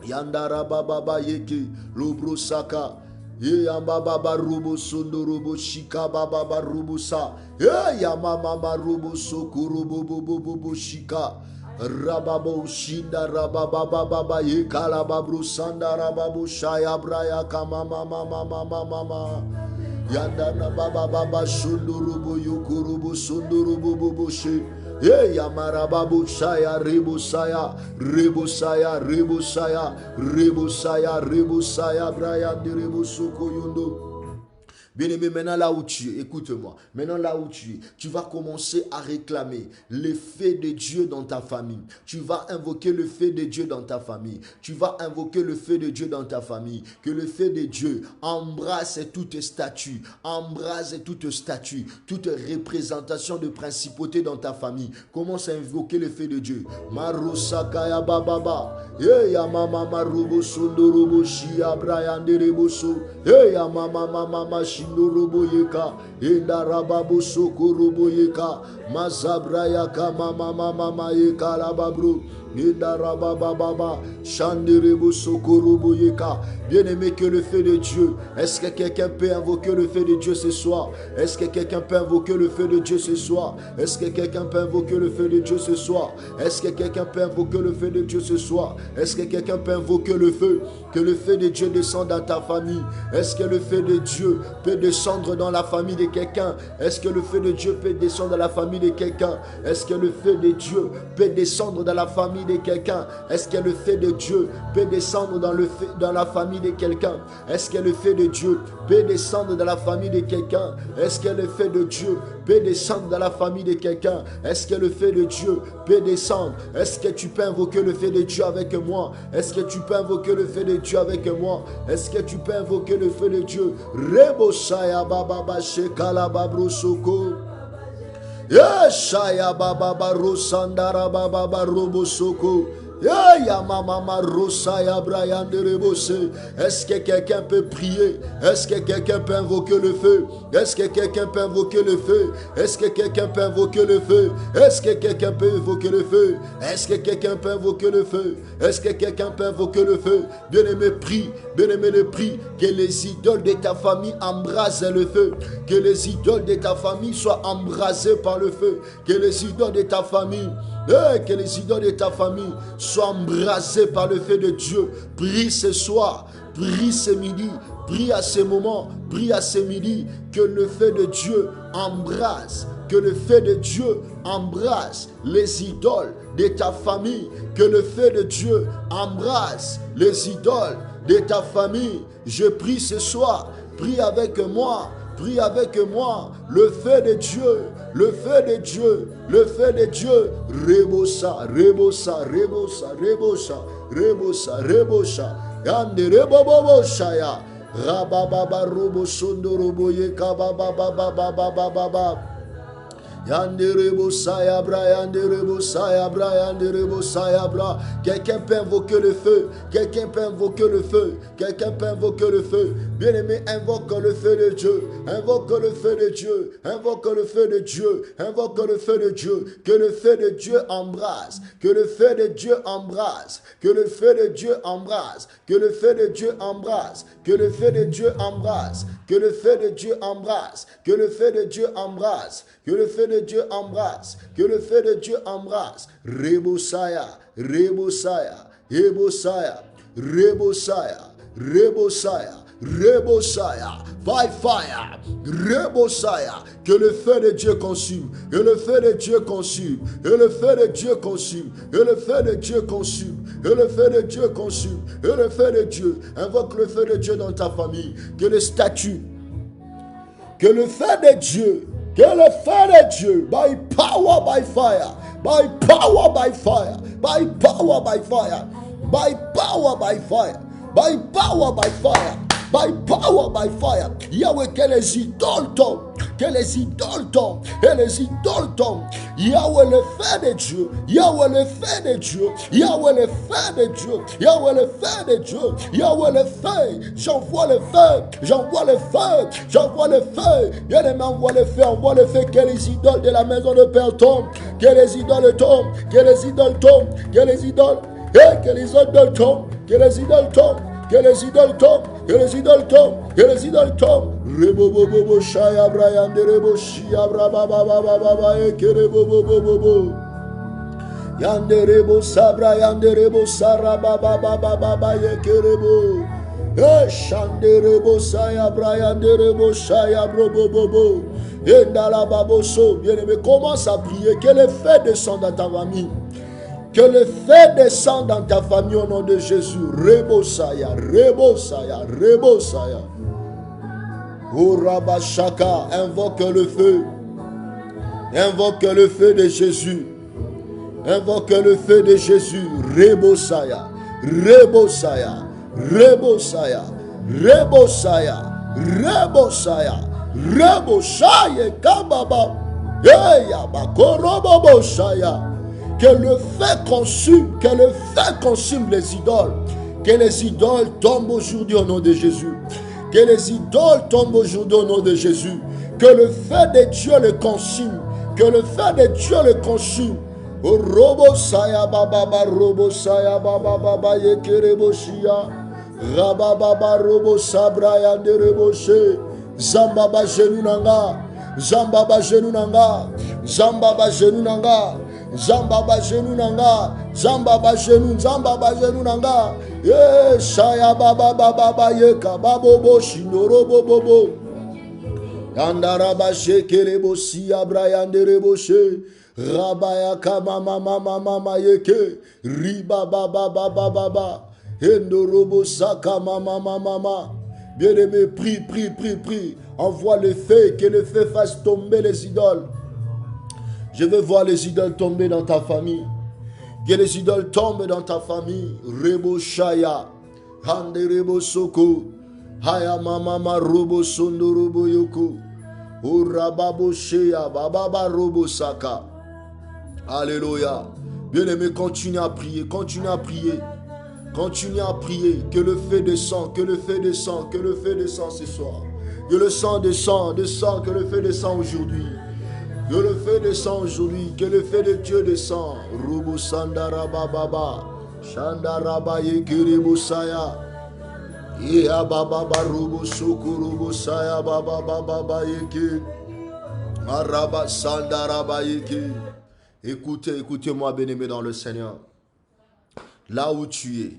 yandara baba yeke lubrusaka yamba baba rubu sundurubu shika baba rubusa yama mama rubu sukurubu bubu shika rababo shinda rababa baba yekala babrusanda rababu shaya braya kama mama yandana baba sundurubu yukurubu sundurubu bubushi. Yamarababu Shaya Rebusaya Rebusaya Rebusaya Rebusaya Rebusaya Brian de Rebusuko Yundo. Bien-aimé, maintenant là où tu es, écoute-moi, maintenant là où tu vas commencer à réclamer l'effet de Dieu dans ta famille. Tu vas invoquer le fait de Dieu dans ta famille. Tu vas invoquer le fait de Dieu dans ta famille. Que le fait de Dieu embrasse toute statue, toute représentation de principauté dans ta famille. Commence à invoquer le fait de Dieu. Marusakaya bababa. Ya mama marubu sundurubu shia Brian de Rebusu. Ya mama Shinurubu yeka, Indarababu Sukurubu yeka, Mazabraya kama mama yeka lababru, Indarababa, Shandiribu Sukurubu yeka. Bien-aimé, que le feu de Dieu, est-ce que quelqu'un peut invoquer le feu de Dieu ce soir? Est-ce que quelqu'un peut invoquer le feu de Dieu ce soir? Est-ce que quelqu'un peut invoquer le feu de Dieu ce soir? Est-ce que quelqu'un peut invoquer le feu de Dieu ce soir? Est-ce que quelqu'un peut invoquer le feu? Que le feu de Dieu descende dans ta famille. Est-ce que le feu de Dieu peut descendre dans la famille de quelqu'un? Est-ce que le feu de Dieu peut descendre dans la famille de quelqu'un? Est-ce que le feu de Dieu peut descendre dans la famille de quelqu'un? Est-ce que le feu de Dieu peut descendre dans la famille de quelqu'un? Est-ce que le feu de Dieu peut descendre dans la famille de quelqu'un? Est-ce que le feu de Dieu peut descendre dans la famille de quelqu'un? Est-ce que le feu de Dieu peut descendre? Est-ce que tu peux invoquer le feu de Dieu avec moi? Est-ce que tu peux invoquer le feu de Dieu avec moi? Est-ce que tu peux invoquer le feu de Dieu? Rebosaya baba shekala babrosoko. Yeshaya baba barosandara baba barobosoko. Est-ce que quelqu'un peut prier? Est-ce que quelqu'un peut invoquer le feu? Est-ce que quelqu'un peut invoquer le feu? Est-ce que quelqu'un peut invoquer le feu? Est-ce que quelqu'un peut invoquer le feu? Est-ce que quelqu'un peut invoquer le feu? Est-ce que quelqu'un peut invoquer le feu? Bien-aimé, prie. Bien-aimé, le prie. Que les idoles de ta famille embrasent le feu. Que les idoles de ta famille soient embrasées par le feu. Que les idoles de ta famille, que les idoles de ta famille soient embrasées par le feu de Dieu. Prie ce soir, prie ce midi, prie à ce moment, prie à ce midi. Que le feu de Dieu embrase, que le feu de Dieu embrase les idoles de ta famille. Que le feu de Dieu embrase les idoles de ta famille. Je prie ce soir, prie avec moi. Prie avec moi, le feu de Dieu, le feu de Dieu, le feu de Dieu. Rebosa, rebosa, rebosa, rebosa, rebosa, rebosa. Yande rebobobo shaya. Rabababa robo sondo robo yeka baba baba baba baba. Quelqu'un peut invoquer le feu. Quelqu'un peut invoquer le feu. Quelqu'un peut invoquer le feu. Bien-aimé, invoque le feu de Dieu. Invoque le feu de Dieu. Invoque le feu de Dieu. Invoque le feu de Dieu. Que le feu de Dieu embrase. Que le feu de Dieu embrase. Que le feu de Dieu embrase. Que le feu de Dieu embrase. Que le feu de Dieu embrase. Que le feu de Dieu embrase. Que le feu de Dieu embrase. Que le feu de Dieu embrase. Que le feu de Dieu embrase. Rebosaya, Rebosaya, Rebosaya, Rebosaya, Rebosaya, Rebosaya, by fire, Rebosaya. Que le feu de Dieu consume. Que le feu de Dieu consume. Que le feu de Dieu consume. Que le feu de Dieu consume. et le feu de Dieu consume, et le feu de Dieu, invoque le feu de Dieu dans ta famille, que le statut, que le feu de Dieu, que le feu de Dieu, by power, by fire, by power, by fire, by power, by fire, by power, by fire, by power, by fire, by power, by fire. Yahweh, que les idoles tombent, que les idoles tombent, et les idoles tombent. Yahweh, le feu de Dieu, Yahweh, le feu de Dieu, Yahweh, le feu de Dieu, Yahweh, le feu de Dieu, Yahweh, le feu. J'envoie le feu, j'envoie le feu, j'envoie le feu. Bien-aimé, envoie le feu, que les idoles de la maison de Père tombent, que les idoles tombent, que les idoles tombent, que les idoles, et que les idoles tombent, que les idoles tombent. Que les idoles tombent, que les idoles tombent, que les idoles tombent. Rebo bobo shaya Brian de rebo shia braba baba baba e kerebo bobo bobo. Yande rebo sabra yande rebo sara baba baba baba e kerebo. E shande rebo saya Brian de rebo shaya brobo bobo. Endala baboso. Bien-aimé, commence à prier que le feu descende dans ta famille. Que le feu descende dans ta famille au nom de Jésus. Rebosaya, Rebosaya, Rebosaya. Urabashaka, invoque le feu. Invoque le feu de Jésus. Invoque le feu de Jésus. Rebosaya, Rebosaya, Rebosaya, Rebosaya, Rebosaya, Rebosaya, Kababa. Eya bakoroboboshaya. Que le feu consume les idoles. Que les idoles tombent aujourd'hui au nom de Jésus. Que les idoles tombent aujourd'hui au nom de Jésus. Que le feu de Dieu le consume. Que le feu de Dieu le consume. Robo saya baba robo saya baba yekerebo shia. Rababa robo sabraya dereboshe. Zambaba jenunanga. Zambaba jenunanga. Zambaba jenunanga. Zambaba jenu nanga, zambaba jenu nanga, shaya baba baba yeka babobo shindoro bobo, yandaraba shekelebo siya brayanderebo she, rabaya kama mama yeke, riba baba baba, endorobo saka mama. Bien-aimé, prie, envoie le feu, que le feu fasse tomber les idoles. Je veux voir les idoles tomber dans ta famille. Que les idoles tombent dans ta famille. Rebo Shaya. Hande Rebo Soko. Haya Mama Robo Sondo Robo Yoko. Urababo Shea. Bababa Robo Saka. Alléluia. Bien-aimé, continue à prier. Continue à prier. Continue à prier. Que le feu descend. Que le feu descend. Que le feu descend ce soir. Que le sang descend. Que le feu descend aujourd'hui. Que le feu descend aujourd'hui, que le feu de Dieu descend. Rubu Sandaraba Baba, Shandaraba Yekiribu Saya, Ia Baba Rubu Sukurubu Saya Baba Baba Yeki, Maraba Sandaraba Yeki. Écoutez-moi, bien-aimé dans le Seigneur. Là où tu es,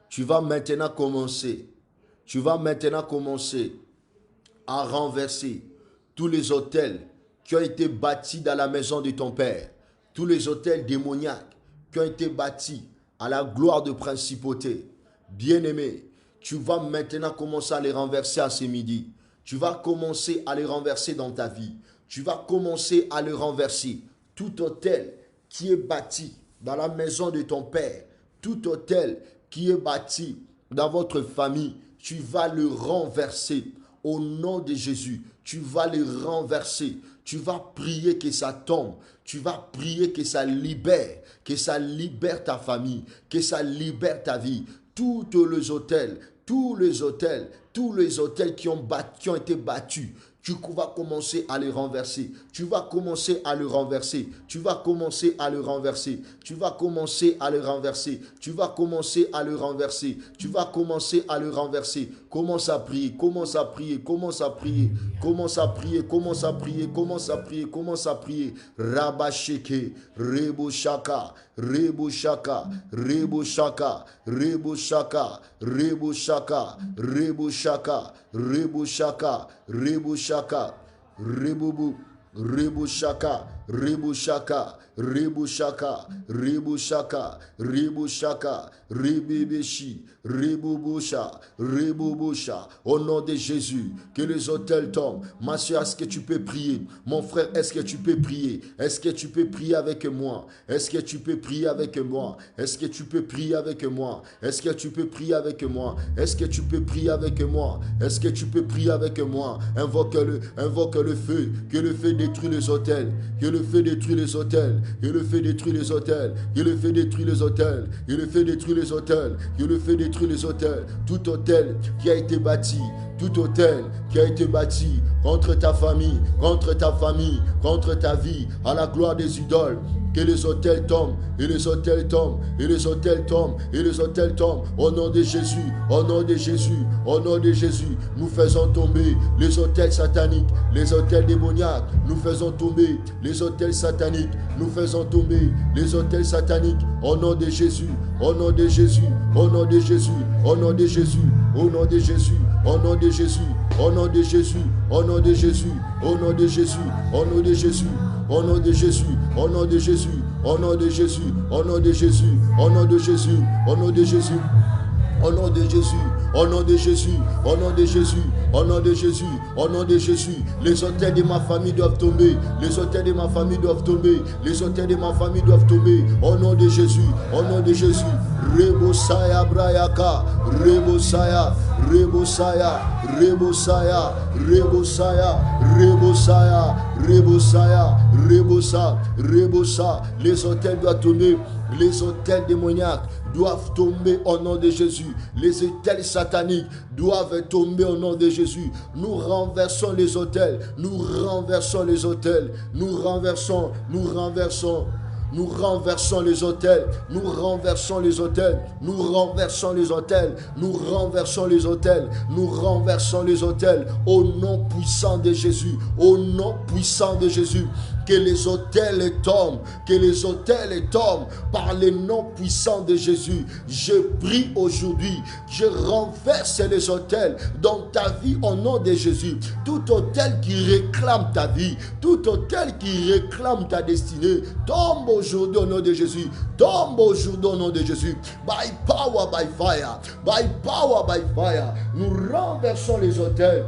tu vas maintenant commencer à renverser tous les autels qui ont été bâtis dans la maison de ton Père, tous les autels démoniaques qui ont été bâtis à la gloire de principauté. Bien-aimé, tu vas maintenant commencer à les renverser à ce midi. Tu vas commencer à les renverser dans ta vie. Tu vas commencer à les renverser. Tout autel qui est bâti dans la maison de ton Père, tout autel qui est bâti dans votre famille, tu vas le renverser. Au nom de Jésus, tu vas les renverser. Tu vas prier que ça tombe. Tu vas prier que ça libère ta famille, que ça libère ta vie. Tous les hôtels qui ont été battus, tu vas commencer à les renverser. Tu vas commencer à le renverser. Tu vas commencer à le renverser. Tu vas commencer à le renverser. Tu vas commencer à le renverser. Tu vas commencer à le renverser. Commence à prier. Commence à prier. Commence à prier. Commence à prier. Commence à prier. Commence à prier. Commence à prier. Rabasheke. Rebo Shaka. Rebo Shaka. Rebo Shaka. Rebo Shaka. Rebo Shaka. Rebo Shaka. Rebo Shaka. Rebo Shaka. Rebobu. Rebushaka, Rebushaka, Rebushaka, Rebushaka, Rebushaka, Rebibishi, Rebubusha, Rebubusha. Au nom de Jésus, que les autels tombent. Ma soeur, est-ce que tu peux prier? Mon frère, est-ce que tu peux prier? Est-ce que tu peux prier avec moi? Est-ce que tu peux prier avec moi? Est-ce que tu peux prier avec moi? Est-ce que tu peux prier avec moi? Est-ce que tu peux prier avec moi? Est-ce que tu peux prier avec moi? Invoque le feu, que le feu détruit les autels, que le feu détruit les autels, que le feu détruit les autels, que le feu détruit les autels, que le feu détruit les autels, que le feu détruit les autels, tout autel qui a été bâti, tout autel qui a été bâti contre ta famille, contre ta vie, à la gloire des idoles. Que les autels tombent, et les autels tombent, et les autels tombent, et les autels tombent. Au nom de Jésus, au nom de Jésus, au nom de Jésus, nous faisons tomber les autels sataniques, les autels démoniaques. Nous faisons tomber les autels sataniques. Nous faisons tomber les autels sataniques. Au nom de Jésus, au nom de Jésus, au nom de Jésus, au nom de Jésus, au nom de Jésus, au nom de Jésus, au nom de Jésus, au nom de Jésus, au nom de Jésus, au nom de Jésus. Au nom de Jésus, au nom de Jésus, au nom de Jésus, au nom de Jésus, au nom de Jésus, au nom de Jésus, au nom de Jésus, au nom de Jésus, au nom de Jésus, au nom de Jésus, au nom de Jésus. Les autels de ma famille doivent tomber, les autels de ma famille doivent tomber, les autels de ma famille doivent tomber. Au nom de Jésus, au nom de Jésus. Rebosaya Brayaka, Rebosaya, Rebosaya, Rebosaya, Rebosaya, Rebosaya, Rebosaya, Rebosa, Rebosa. Les autels doivent tomber, les autels démoniaques doivent tomber au nom de Jésus. Les autels sataniques doivent tomber au nom de Jésus. Nous renversons les autels, nous renversons les autels, nous renversons, nous renversons. Nous renversons les autels, nous renversons les autels, nous renversons les autels, nous renversons les autels, nous renversons les autels au nom puissant de Jésus, au nom puissant de Jésus. Que les autels tombent, que les autels tombent par le nom puissant de Jésus. Je prie aujourd'hui, je renverse les autels dans ta vie au nom de Jésus. Tout autel qui réclame ta vie, tout autel qui réclame ta destinée, tombe aujourd'hui au nom de Jésus. Tombe aujourd'hui au nom de Jésus. By power, by fire. By power, by fire. Nous renversons les autels.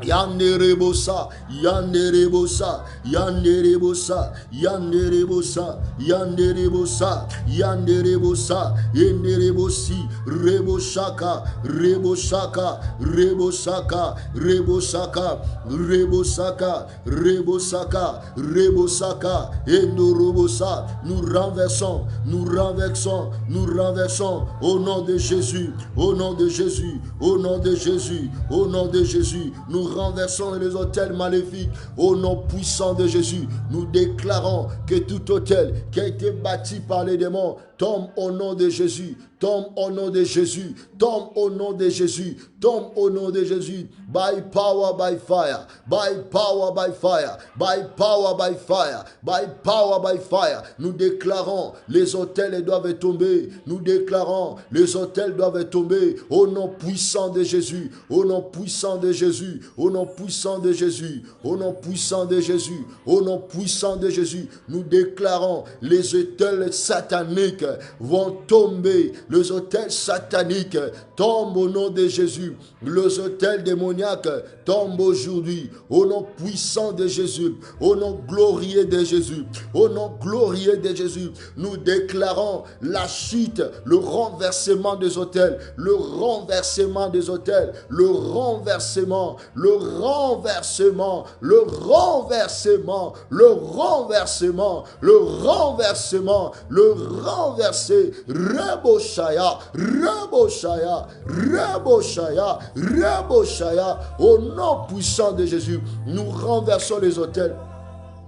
Yanderebosa, Yanderebosa, Yanderebosa, Yanderebosa, Yanderebosa, Yanderebosa, Yanderebosi, Reboshaka, Reboshaka, Rebosaka, Rebosaka, Rebosaka, Rebosaka, Rebosaka, Endorobosa. Nous renversons, nous renversons, nous renversons au nom de Jésus, au nom de Jésus, au nom de Jésus, au nom de Jésus. Nous renversons les autels maléfiques au nom puissant de Jésus. Nous déclarons que tout autel qui a été bâti par les démons tombe au nom de Jésus. Tombe au nom de Jésus. Tombe au nom de Jésus. Tombe au nom de Jésus. By power, by fire. By power, by fire. By power, by fire. By power, by fire. Nous déclarons les autels doivent tomber. Nous déclarons les autels doivent tomber au nom puissant de Jésus. Au nom puissant de Jésus. Au nom puissant de Jésus. Au nom puissant de Jésus. Au nom puissant de Jésus. Nous déclarons les autels sataniques vont tomber. Les autels sataniques tombent au nom de Jésus. Les autels démoniaques tombent aujourd'hui. Au nom puissant de Jésus. Au nom glorieux de Jésus. Au nom glorieux de Jésus. Nous déclarons la chute, le renversement des autels. Le renversement des autels. Le renversement. Le renversement. Le renversement. Le renversement. Le renversement. Le renverser. Reboshaya. Reboshaya. Reboshaya. Reboshaya. Au nom puissant de Jésus, nous renversons les autels.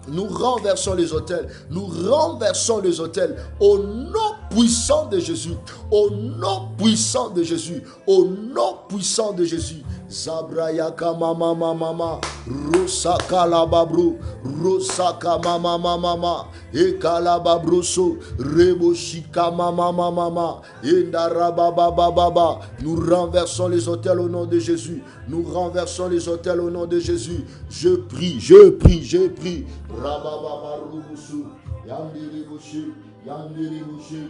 Nous renversons les autels. Nous renversons les autels. Au nom puissant de Jésus, au nom puissant de Jésus, au nom puissant de Jésus. Zabrayaka mama mama, Rosaka lababro, Rosaka mama mama, Ekalababroso, Reboshika mama mama, Endarabababa. Nous renversons les autels au nom de Jésus. Nous renversons les autels au nom de Jésus. Je prie, je prie, je prie. Rabababa rubusu, Yandiri Boucher, Yandiri Boucher,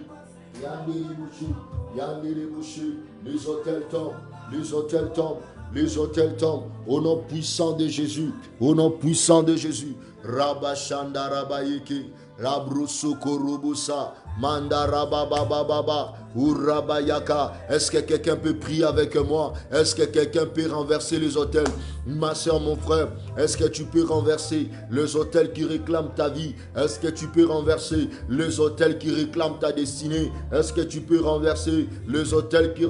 Yandiri Boucher, Yandiri Boucher. Les autels tombent, les autels tombent. Les autels tombent au nom puissant de Jésus. Au nom puissant de Jésus. Rabashanda Rabayeke. Labrusoko Rubusa. Mandarababababa. Urabayaka. Est-ce que quelqu'un peut prier avec moi? Est-ce que quelqu'un peut renverser les autels? Ma soeur, mon frère, est-ce que tu peux renverser les autels qui réclament ta vie? Est-ce que tu peux renverser les autels qui réclament ta destinée? Est-ce que tu peux renverser les autels qui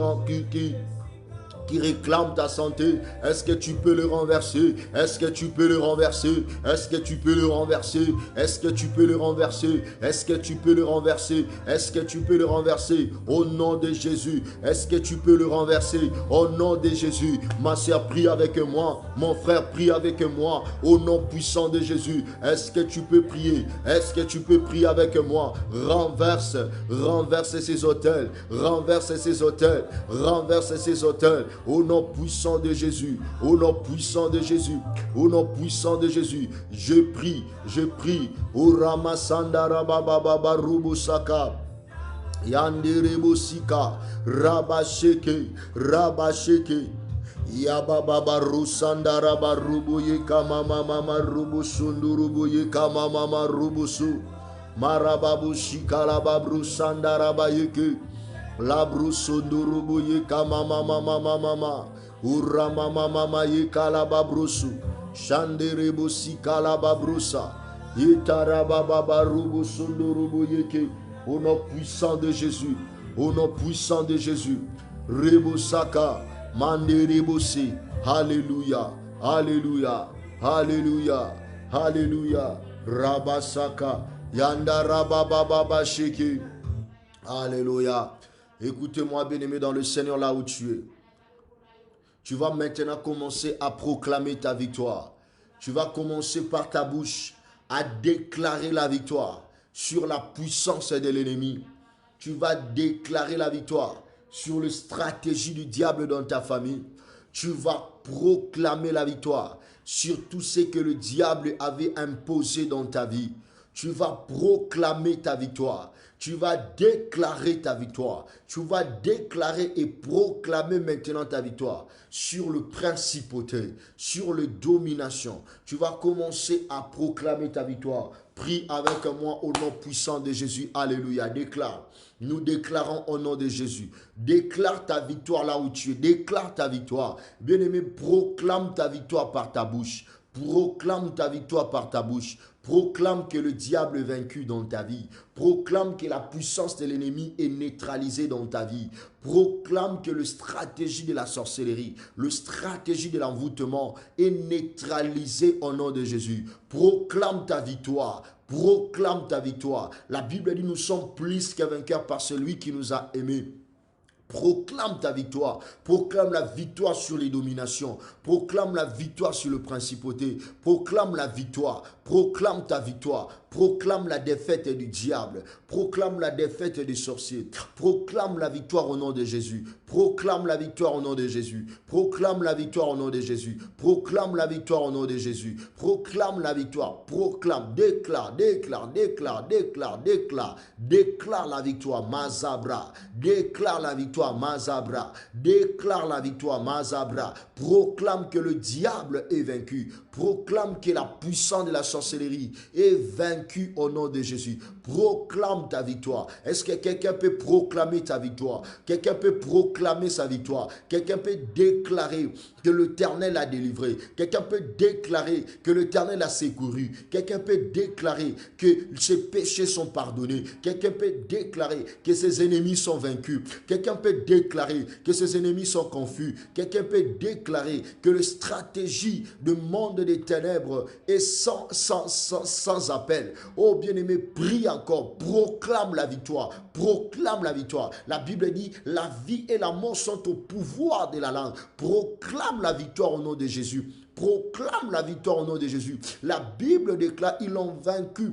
réclame ta santé? Est-ce que tu peux le renverser? Est-ce que tu peux le renverser? Est-ce que tu peux le renverser? Est-ce que tu peux le renverser? Est-ce que tu peux le renverser? Est-ce que tu peux le renverser au nom de Jésus? Est-ce que tu peux le renverser au nom de Jésus? Ma soeur, prie avec moi. Mon frère, prie avec moi au nom puissant de Jésus. Est-ce que tu peux prier? Est-ce que tu peux prier avec moi? Renverse ces autels, renverse ces autels, renverse ces autels. Au nom puissant de Jésus, au nom puissant de Jésus, au nom puissant de Jésus, je prie, je prie. O Ramasanda Rabababa Rubusaka, Yanderebosika, Rabasheke, Rabasheke, Yababa Rusanda Rabarubuye Kamama Mama Rubusundurubuye Kamama Rubusu, Marababu Shikalababru Sandarabayeke. La brusondurubu yeka mama mama mama ura mama mama yeka la babrusu shanderebu sika la babrusa itaraba baba rubu sundurubu yeke. Au nom puissant de Jésus, au nom puissant de Jésus, rebusaka manderebusi. Alléluia, alléluia, alléluia, alléluia. Rabasaka yanda rababa sheke. Alléluia. Écoutez-moi, bien-aimé dans le Seigneur, là où tu es. Tu vas maintenant commencer à proclamer ta victoire. Tu vas commencer par ta bouche à déclarer la victoire sur la puissance de l'ennemi. Tu vas déclarer la victoire sur la stratégie du diable dans ta famille. Tu vas proclamer la victoire sur tout ce que le diable avait imposé dans ta vie. Tu vas proclamer ta victoire. Tu vas déclarer ta victoire. Tu vas déclarer et proclamer maintenant ta victoire sur le principauté, sur le domination. Tu vas commencer à proclamer ta victoire. Prie avec moi au nom puissant de Jésus. Alléluia. Déclare. Nous déclarons au nom de Jésus. Déclare ta victoire là où tu es. Déclare ta victoire. Bien-aimé, proclame ta victoire par ta bouche. Proclame ta victoire par ta bouche. Proclame que le diable est vaincu dans ta vie. Proclame que la puissance de l'ennemi est neutralisée dans ta vie. Proclame que la stratégie de la sorcellerie, la stratégie de l'envoûtement est neutralisée au nom de Jésus. Proclame ta victoire. Proclame ta victoire. La Bible dit nous sommes plus que vainqueurs par celui qui nous a aimés. Proclame ta victoire. Proclame la victoire sur les dominations. Proclame la victoire sur le principauté. Proclame la victoire. Proclame ta victoire. Proclame la défaite du diable. Proclame la défaite des sorciers. Proclame la victoire au nom de Jésus. Proclame la victoire au nom de Jésus. Proclame la victoire au nom de Jésus. Proclame la victoire au nom de Jésus. Proclame la victoire. Proclame, déclare, déclare, déclare, déclare, déclare. Déclare la victoire, Mazabra. Déclare la victoire, Mazabra. Déclare la victoire, Mazabra. Proclame que le diable est vaincu. Proclame que la puissance de la sorcellerie est vaincue au nom de Jésus. Proclame ta victoire. Est-ce que quelqu'un peut proclamer ta victoire? Quelqu'un peut proclamer sa victoire. Quelqu'un peut déclarer que l'Éternel a délivré. Quelqu'un peut déclarer que l'Éternel a secouru. Quelqu'un peut déclarer que ses péchés sont pardonnés. Quelqu'un peut déclarer que ses ennemis sont vaincus. Quelqu'un peut déclarer que ses ennemis sont confus. Quelqu'un peut déclarer que la stratégie du monde des ténèbres et sans appel. Oh bien-aimé, prie encore, proclame la victoire, proclame la victoire. La Bible dit, la vie et la mort sont au pouvoir de la langue. Proclame la victoire au nom de Jésus. Proclame la victoire au nom de Jésus. La Bible déclare, ils l'ont vaincu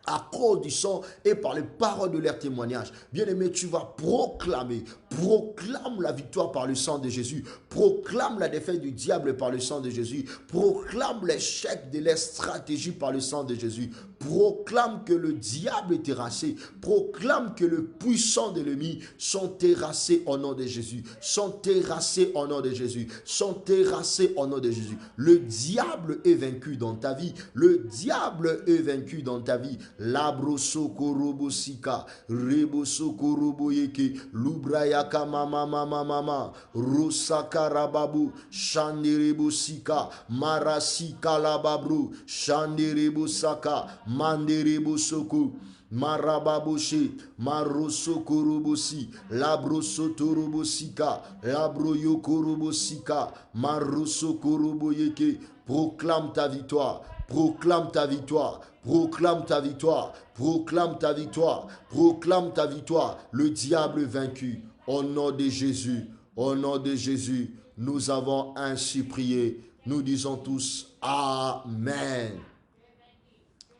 à cause du sang et par les paroles de leur témoignage. Bien-aimé, tu vas proclamer, proclame la victoire par le sang de Jésus, proclame la défaite du diable par le sang de Jésus, proclame l'échec de leur stratégie par le sang de Jésus, proclame que le diable est terrassé, proclame que le puissant de l'ennemi sont terrassés au nom de Jésus, sont terrassés au nom de Jésus, sont terrassés au nom de Jésus. Le diable est vaincu dans ta vie, le diable est vaincu dans ta vie. Labro sokorobo sika, rebo sokorobo yeke, lubrayaka mama, rosaka rababu, shanderebo sika, marasika lababru, shanderebo saka, manderebo soko. Marababoshe, marosokorobosi, labrosotorobosika, labroyokorobosika, marosokoroboyeke. Proclame ta victoire, proclame ta victoire, proclame ta victoire, proclame ta victoire, proclame ta victoire. Le diable est vaincu. Au nom de Jésus, au nom de Jésus, nous avons ainsi prié. Nous disons tous Amen.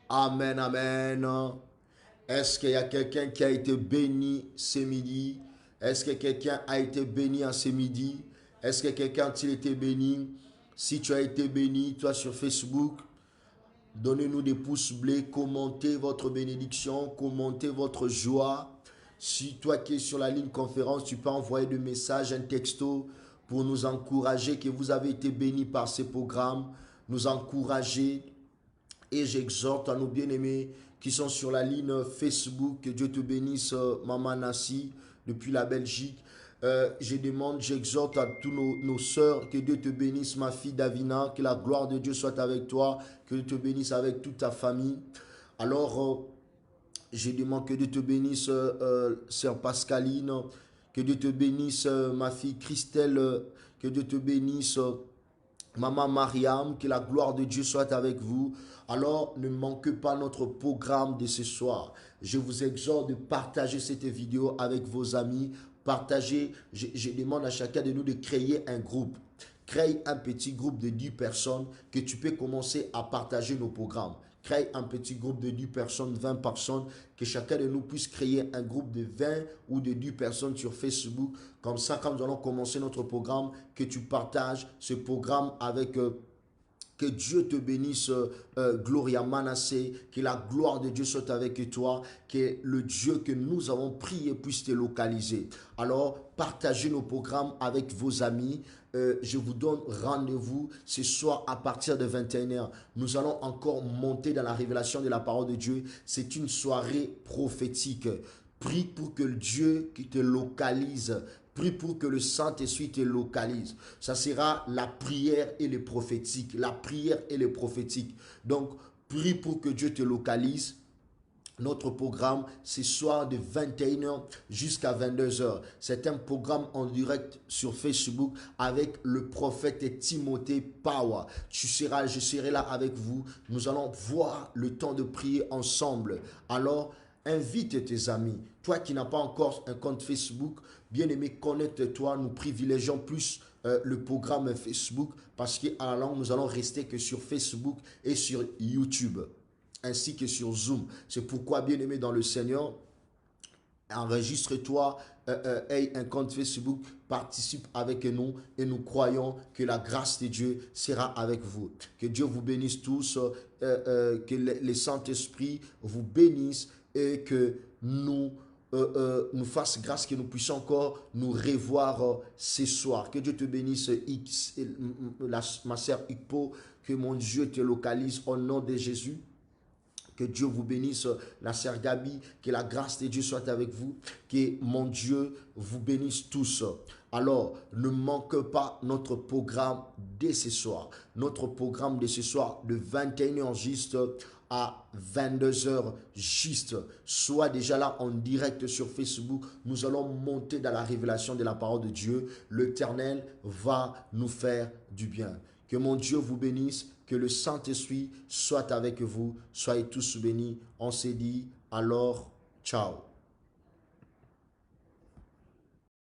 Amen, amen. Est-ce qu'il y a quelqu'un qui a été béni ce midi? Est-ce que quelqu'un a été béni en ce midi? Est-ce que quelqu'un a été béni? Si tu as été béni, toi sur Facebook, donnez-nous des pouces bleus, commentez votre bénédiction, commentez votre joie. Si toi qui es sur la ligne conférence, tu peux envoyer des messages, un texto pour nous encourager que vous avez été béni par ces programmes, nous encourager. Et j'exhorte à nos bien-aimés qui sont sur la ligne Facebook, que Dieu te bénisse, Maman Nassi, depuis la Belgique. Je demande, j'exhorte à tous nos sœurs, que Dieu te bénisse, ma fille Davina, que la gloire de Dieu soit avec toi, que Dieu te bénisse avec toute ta famille. Alors, je demande que Dieu te bénisse, sœur Pascaline, que Dieu te bénisse, ma fille Christelle, que Dieu te bénisse, Maman Mariam, que la gloire de Dieu soit avec vous. Alors, ne manquez pas notre programme de ce soir. Je vous exhorte de partager cette vidéo avec vos amis. Partagez, je demande à chacun de nous de créer un groupe. Crée un petit groupe de 10 personnes que tu peux commencer à partager nos programmes. Crée un petit groupe de 10 personnes, 20 personnes, que chacun de nous puisse créer un groupe de 20 ou de 10 personnes sur Facebook. Comme ça, quand nous allons commencer notre programme, que tu partages ce programme avec que Dieu te bénisse, Gloria Manasseh, que la gloire de Dieu soit avec toi, que le Dieu que nous avons prié puisse te localiser. Alors, partagez nos programmes avec vos amis. Je vous donne rendez-vous ce soir à partir de 21h. Nous allons encore monter dans la révélation de la parole de Dieu. C'est une soirée prophétique. Prie pour que Dieu qui te localise. Prie pour que le Saint-Esprit te localise. Ça sera la prière et le prophétique. La prière et le prophétique. Donc, prie pour que Dieu te localise. Notre programme, ce soir de 21h jusqu'à 22h. C'est un programme en direct sur Facebook avec le prophète Timothée Power. Je serai là avec vous. Nous allons voir le temps de prier ensemble. Alors, invite tes amis. Toi qui n'as pas encore un compte Facebook, bien aimé, connecte-toi. Nous privilégions plus le programme Facebook parce qu'à la longue, nous allons rester que sur Facebook et sur YouTube, ainsi que sur Zoom. C'est pourquoi, bien aimé dans le Seigneur, enregistre-toi, aie un compte Facebook, participe avec nous et nous croyons que la grâce de Dieu sera avec vous. Que Dieu vous bénisse tous, que le Saint-Esprit vous bénisse et que nous fasse grâce, que nous puissions encore nous revoir ce soir. Que Dieu te bénisse, ma sœur Ikpo, que mon Dieu te localise au nom de Jésus. Que Dieu vous bénisse, la sœur Gabi, que la grâce de Dieu soit avec vous, que mon Dieu vous bénisse tous. Alors, ne manque pas notre programme de ce soir. Notre programme de ce soir, de 21h juste à 22h juste. Sois déjà là en direct sur Facebook. Nous allons monter dans la révélation de la parole de Dieu. L'Éternel va nous faire du bien. Que mon Dieu vous bénisse. Que le Saint-Esprit soit avec vous. Soyez tous bénis. On s'est dit alors, ciao.